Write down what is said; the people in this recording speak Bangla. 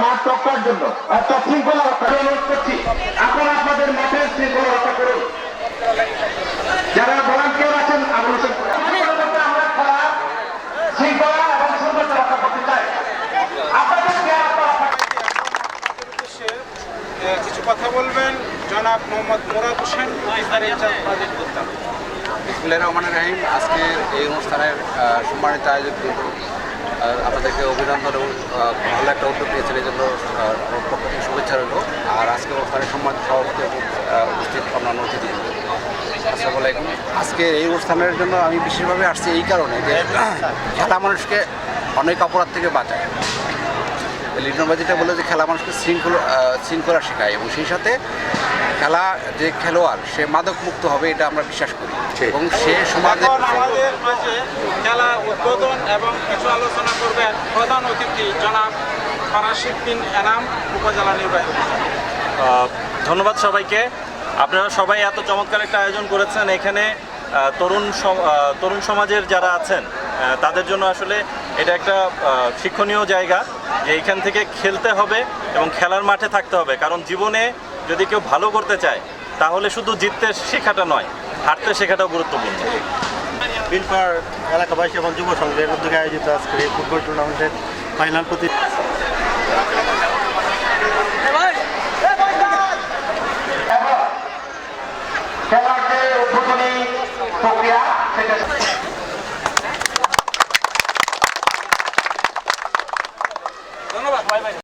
মাঠ রক্ষার জন্য অর্থাৎ শৃঙ্খলা রক্ষা অনুরোধ করছি, আপনারা আপনাদের মাঠের শৃঙ্খলা রক্ষা করুন। যারা ভলান্টিয়ার আছেন আমরা শৃঙ্খলা এবং সৌন্দর্য রক্ষা করতে চাই। কিছু কথা বলবেন জনাব মোহাম্মদ মুরাদ হোসেন। বিসমিল্লাহির রহমানির রহিম। আজকের এই অনুষ্ঠানের সম্মানিত আয়োজক আপনাদেরকে অভিনন্দন এবং ভালো একটা উদ্যোগ নিয়েছেন, এই জন্য আমার পক্ষ থেকে শুভেচ্ছা রইল। আর আজকের অনুষ্ঠানের সম্মানিত সভাপতি এবং উপস্থিত অন্যান্য অতিথি, আসসালামু আলাইকুম। আজকের এই অনুষ্ঠানের জন্য আমি বিশেষভাবে আসছি এই কারণে যে খেলা মানুষকে অনেক অপরাধ থেকে বাঁচায়। লিটন ভাই যেটা বলে যে খেলা মানুষকে শৃঙ্খলা শেখায় এবং সেই সাথে খেলা যে খেলোয়াড় সে মাদক মুক্ত হবে এটা আমরা বিশ্বাস করি এবং সে সমাজের আমাদের মাঝে খেলা উদ্বোধন এবং কিছু আলোচনা করবেন প্রধান অতিথি জনাব ফরাশিদ বিন এনাম, উপজেলা নির্বাহী। ধন্যবাদ সবাইকে। আপনারা সবাই এত চমৎকার একটা আয়োজন করেছেন। এখানে তরুণ সমাজের যারা আছেন তাদের জন্য আসলে এটা একটা শিক্ষণীয় জায়গা যে এখান থেকে খেলতে হবে এবং খেলার মাঠে থাকতে হবে। কারণ জীবনে যদি কেউ ভালো করতে চায় তাহলে শুধু জিততে শেখাটা নয়, হারতে শেখাটাও গুরুত্বপূর্ণ। বিলপাড় এলাকাবাসী এবং যুব সংঘের উদ্যোগে আয়োজিত আজকের এই ফুটবল টুর্নামেন্টের ফাইনাল